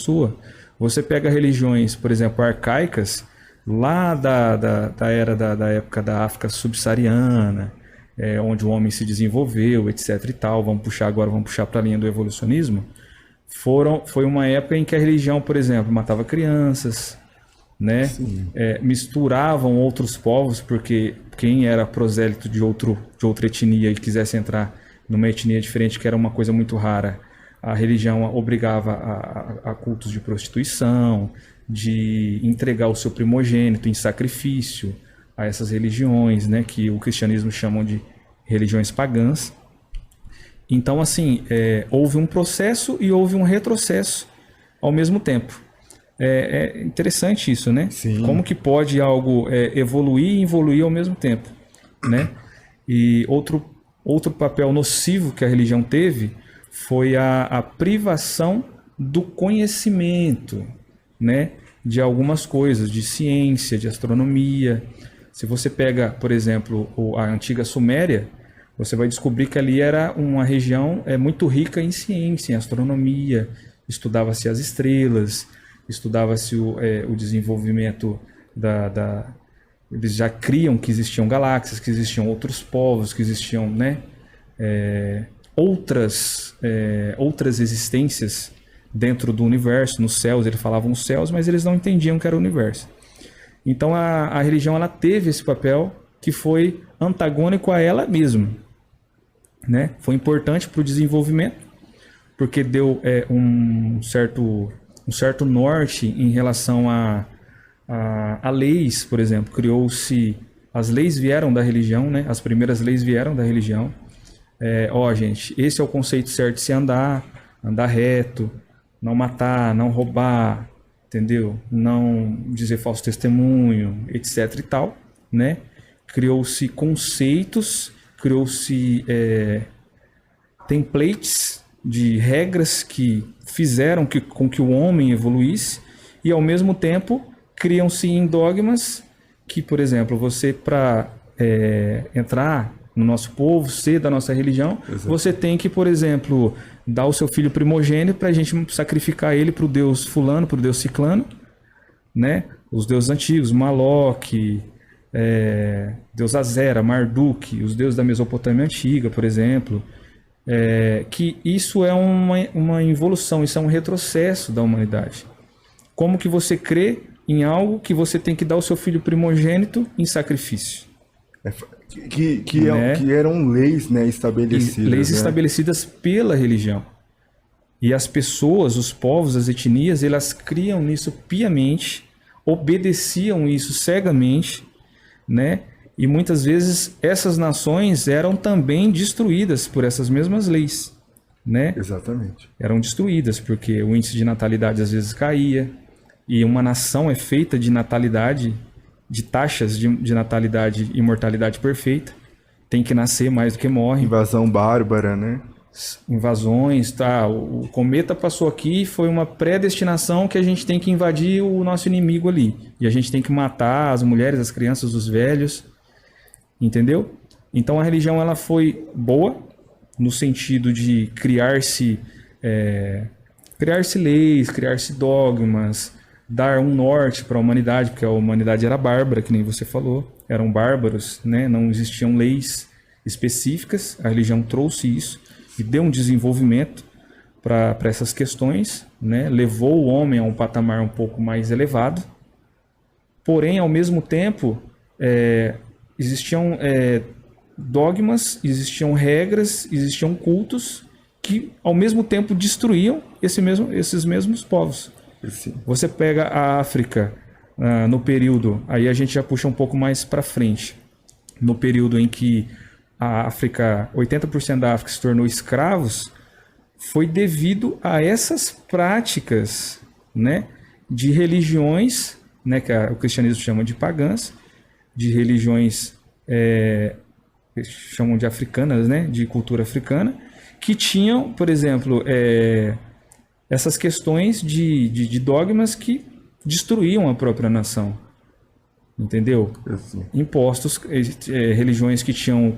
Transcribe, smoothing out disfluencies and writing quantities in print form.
sua. Você pega religiões, por exemplo, arcaicas, lá da era da época da África subsaariana, onde o homem se desenvolveu, etc e tal. Vamos puxar para a linha do evolucionismo. Foi uma época em que a religião, por exemplo, matava crianças, né? Misturavam outros povos, porque quem era prosélito de outra etnia e quisesse entrar numa etnia diferente, que era uma coisa muito rara, a religião obrigava a cultos de prostituição, de entregar o seu primogênito em sacrifício a essas religiões, né? Que o cristianismo chamam de religiões pagãs. Então, assim, houve um processo e houve um retrocesso ao mesmo tempo. É interessante isso, né? Sim. Como que pode algo evoluir e involuir ao mesmo tempo, né? E outro papel nocivo que a religião teve foi a privação do conhecimento, né? De algumas coisas, de ciência, de astronomia. Se você pega, por exemplo, a antiga Suméria, você vai descobrir que ali era uma região muito rica em ciência, em astronomia, estudava-se as estrelas, estudava-se o desenvolvimento Eles já criam que existiam galáxias, que existiam outros povos, que existiam, né, outras existências dentro do universo, nos céus. Eles falavam os céus, mas eles não entendiam que era o universo. Então a religião ela teve esse papel que foi antagônico a ela mesma, né? Foi importante para o desenvolvimento, porque deu um certo norte em relação a leis, por exemplo. As leis vieram da religião, né? As primeiras leis vieram da religião. Gente, esse é o conceito certo de se andar reto, não matar, não roubar, entendeu? Não dizer falso testemunho, etc e tal, né? Criou-se conceitos, criou-se templates de regras que fizeram com que o homem evoluísse, e ao mesmo tempo criam-se em dogmas que, por exemplo, você para entrar no nosso povo, ser da nossa religião, exato, você tem que, por exemplo, dar o seu filho primogênito para a gente sacrificar ele para o deus fulano, para o deus ciclano, né? Os deuses antigos, Moloque, deus Azera, Marduk, os deuses da Mesopotâmia antiga, por exemplo, que isso é uma involução, isso é um retrocesso da humanidade. Como que você crê em algo que você tem que dar o seu filho primogênito em sacrifício? Que eram leis, né, estabelecidas. Leis estabelecidas pela religião. E as pessoas, os povos, as etnias, elas criam nisso piamente, obedeciam isso cegamente, né? E muitas vezes essas nações eram também destruídas por essas mesmas leis, né? Exatamente. Eram destruídas porque o índice de natalidade às vezes caía, e uma nação é feita de natalidade, de taxas de natalidade e mortalidade perfeita. Tem que nascer mais do que morre. Invasão bárbara, né? Invasões, tá? O cometa passou aqui, foi uma predestinação que a gente tem que invadir o nosso inimigo ali. E a gente tem que matar as mulheres, as crianças, os velhos. Entendeu? Então a religião ela foi boa no sentido de criar-se leis, criar-se dogmas, dar um norte para a humanidade, porque a humanidade era bárbara, que nem você falou, eram bárbaros, né? Não existiam leis específicas, a religião trouxe isso e deu um desenvolvimento para essas questões, né? Levou o homem a um patamar um pouco mais elevado, porém, ao mesmo tempo, existiam dogmas, existiam regras, existiam cultos que, ao mesmo tempo, destruíam esses mesmos povos. Sim. Você pega a África no período, aí a gente já puxa um pouco mais para frente, no período em que a África, 80% da África se tornou escravos, foi devido a essas práticas, né, de religiões, né, que o cristianismo chama de pagãs, de religiões chamam de africanas, né, de cultura africana, que tinham, por exemplo, essas questões de dogmas que destruíam a própria nação, entendeu? Assim. Impostos, religiões que tinham